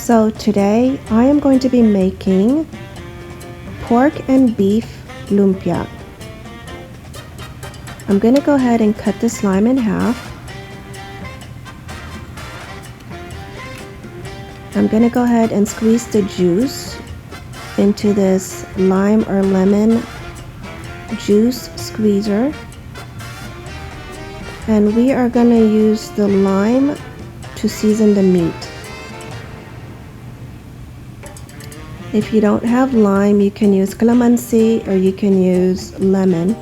So today I am going to be making pork and beef lumpia. I'm going to go ahead and cut this lime in half. I'm going to go ahead and squeeze the juice into this lime or lemon juice squeezer. And we are going to use the lime to season the meat. If you don't have lime, you can use calamansi or you can use lemon,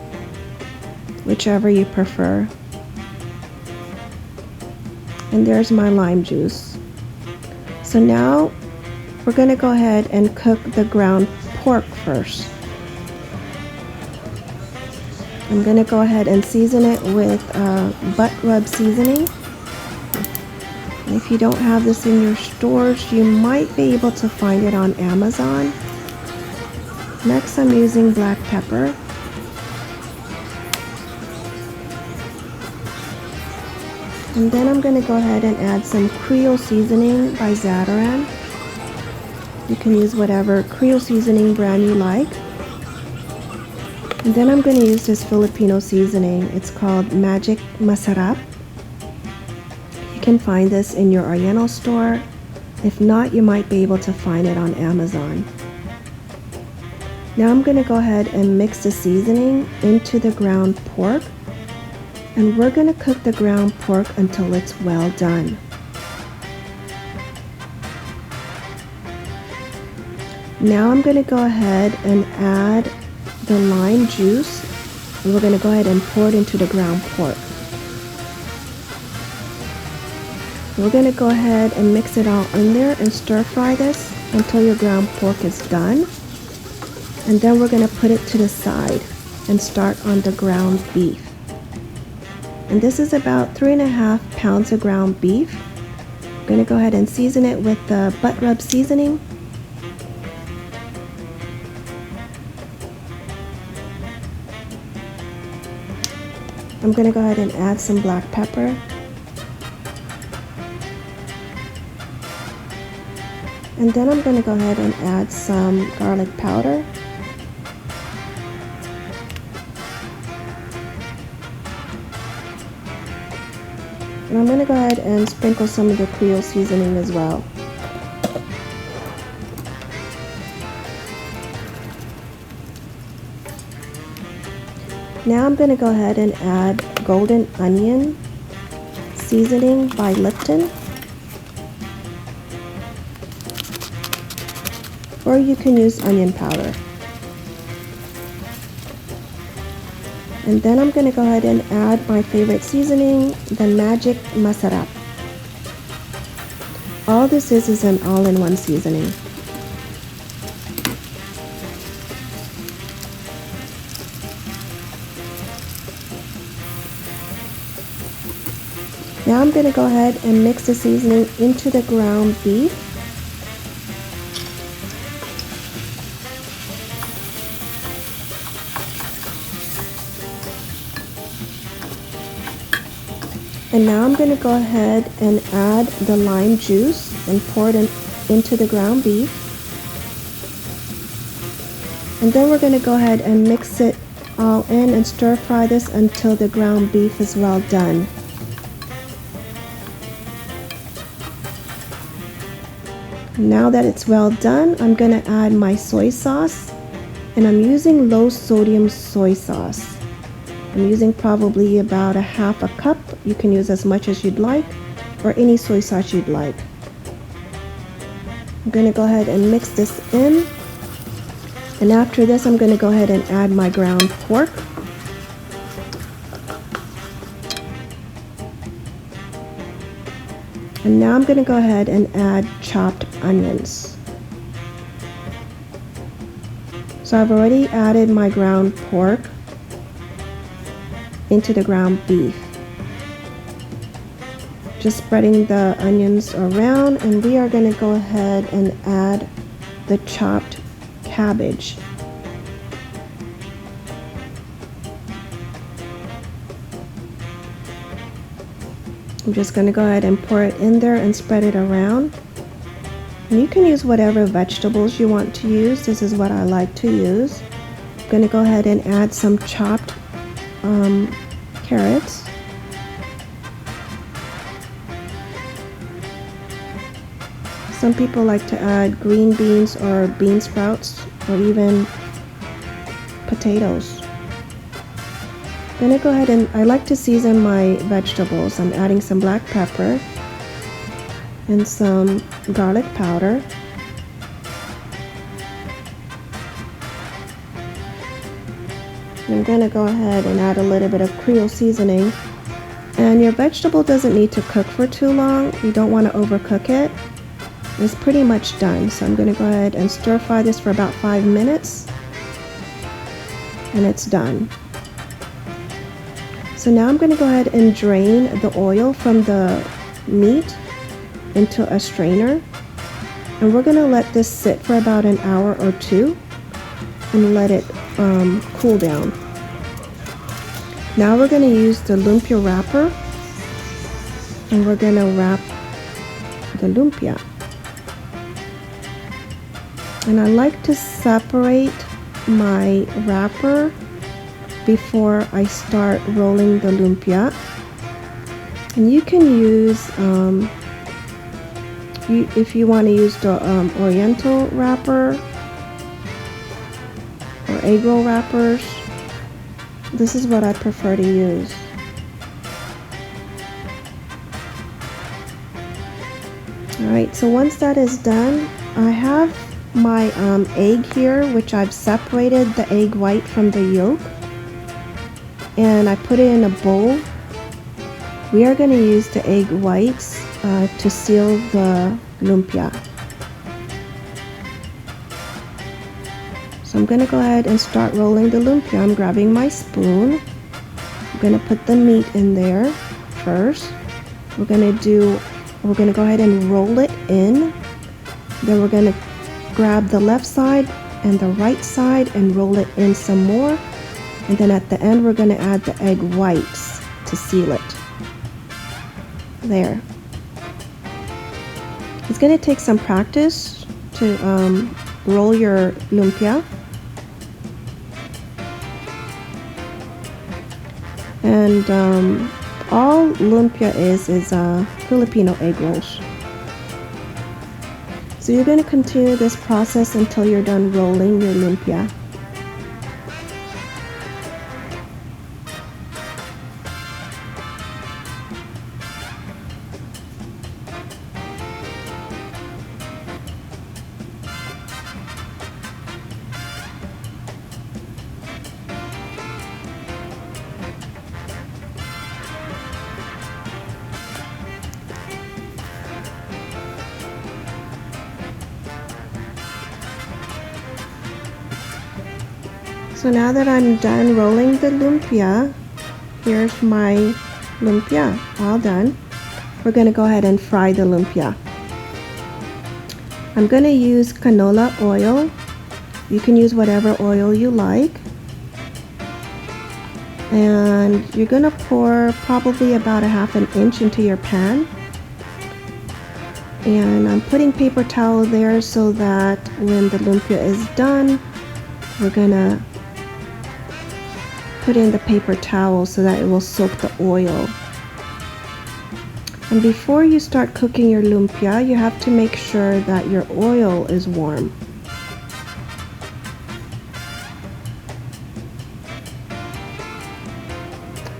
whichever you prefer. And there's my lime juice. So now we're going to go ahead and cook the ground pork first. I'm going to go ahead and season it with butt rub seasoning. If you don't have this in your stores, you might be able to find it on Amazon. Next, I'm using black pepper. And then I'm going to go ahead and add some Creole seasoning by Zatarain. You can use whatever Creole seasoning brand you like. And then I'm going to use this Filipino seasoning. It's called Magic Masarap. You can find this in your Oriental store. If not, you might be able to find it on Amazon. Now I'm going to go ahead and mix the seasoning into the ground pork. And we're going to cook the ground pork until it's well done. Now I'm going to go ahead and add the lime juice. And we're going to go ahead and pour it into the ground pork. We're going to go ahead and mix it all in there and stir fry this until your ground pork is done. And then we're going to put it to the side and start on the ground beef. And this is about 3.5 pounds of ground beef. I'm going to go ahead and season it with the butt rub seasoning. I'm going to go ahead and add some black pepper. And then I'm going to go ahead and add some garlic powder. And I'm going to go ahead and sprinkle some of the Creole seasoning as well. Now I'm going to go ahead and add golden onion seasoning by Lipton. Or you can use onion powder. And then I'm going to go ahead and add my favorite seasoning, the Magic Masarap. All this is an all-in-one seasoning. Now I'm going to go ahead and mix the seasoning into the ground beef. And now I'm going to go ahead and add the lime juice and pour it into the ground beef. And then we're going to go ahead and mix it all in and stir fry this until the ground beef is well done. Now that it's well done, I'm going to add my soy sauce. And I'm using low sodium soy sauce. I'm using probably about 1/2 cup. You can use as much as you'd like, or any soy sauce you'd like. I'm going to go ahead and mix this in. And after this, I'm going to go ahead and add my ground pork. And now I'm going to go ahead and add chopped onions. So I've already added my ground pork into the ground beef. Just spreading the onions around, and we are going to go ahead and add the chopped cabbage. I'm just going to go ahead and pour it in there and spread it around. And you can use whatever vegetables you want to use. This is what I like to use. I'm going to go ahead and add some chopped carrots. Some people like to add green beans or bean sprouts or even potatoes. I'm going to go ahead and I like to season my vegetables. I'm adding some black pepper and some garlic powder. I'm going to go ahead and add a little bit of Creole seasoning. And your vegetable doesn't need to cook for too long. You don't want to overcook it. It's pretty much done. So I'm going to go ahead and stir fry this for about 5 minutes. And it's done. So now I'm going to go ahead and drain the oil from the meat into a strainer. And we're going to let this sit for about an hour or two and let it cool down. Now we're going to use the lumpia wrapper and we're going to wrap the lumpia. And I like to separate my wrapper before I start rolling the lumpia. And you can use, if you want to use the oriental wrapper or egg roll wrappers, this is what I prefer to use. Alright, so once that is done, I have my egg here, which I've separated the egg white from the yolk, and I put it in a bowl. We are going to use the egg whites to seal the lumpia. So I'm going to go ahead and start rolling the lumpia. I'm grabbing my spoon. I'm going to put the meat in there first. We're going to go ahead and roll it in. Then we're going to grab the left side and the right side and roll it in some more. And then at the end we're going to add the egg whites to seal it. There. It's going to take some practice to roll your lumpia. And all lumpia is Filipino egg rolls. So you're going to continue this process until you're done rolling your lumpia. So now that I'm done rolling the lumpia, here's my lumpia, all done. We're going to go ahead and fry the lumpia. I'm going to use canola oil. You can use whatever oil you like. And you're going to pour probably about 1/2 inch into your pan. And I'm putting paper towel there so that when the lumpia is done, we're going to put in the paper towel so that it will soak the oil. And before you start cooking your lumpia, you have to make sure that your oil is warm.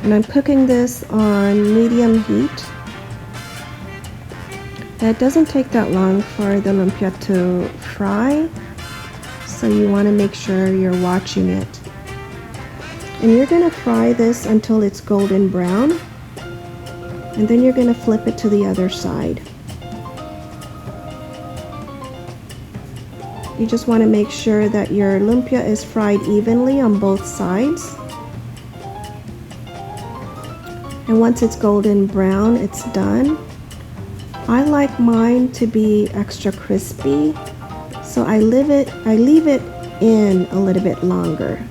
And I'm cooking this on medium heat. It doesn't take that long for the lumpia to fry, so you want to make sure you're watching it. And you're going to fry this until it's golden brown, and then you're going to flip it to the other side. You just want to make sure that your lumpia is fried evenly on both sides. And once it's golden brown, it's done. I like mine to be extra crispy, so I leave it in a little bit longer.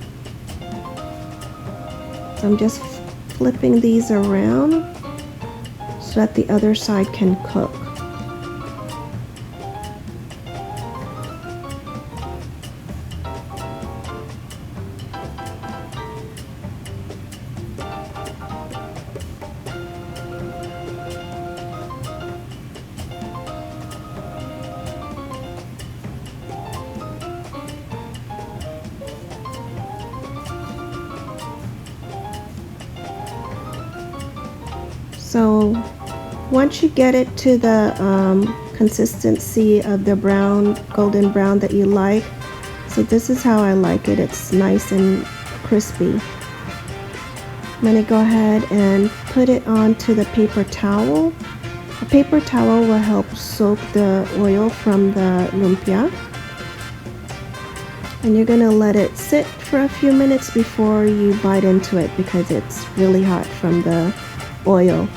So I'm just flipping these around so that the other side can cook. So once you get it to the consistency of the brown, golden brown that you like, so this is how I like it. It's nice and crispy. I'm going to go ahead and put it onto the paper towel. A paper towel will help soak the oil from the lumpia. And you're going to let it sit for a few minutes before you bite into it because it's really hot from the oil.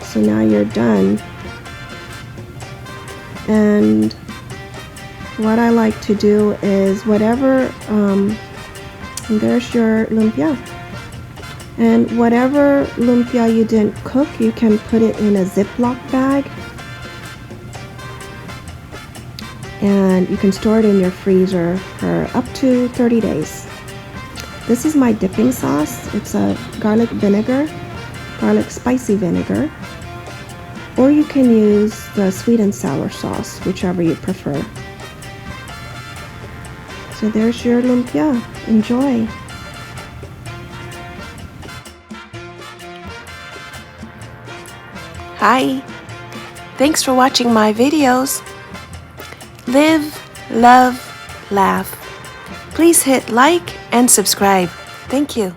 So now you're done. And what I like to do is whatever, there's your lumpia. And whatever lumpia you didn't cook, you can put it in a Ziploc bag. And you can store it in your freezer for up to 30 days. This is my dipping sauce. It's a garlic vinegar, garlic spicy vinegar. Or you can use the sweet and sour sauce, whichever you prefer. So there's your lumpia. Enjoy! Hi! Thanks for watching my videos. Live, love, laugh. Please hit like and subscribe. Thank you.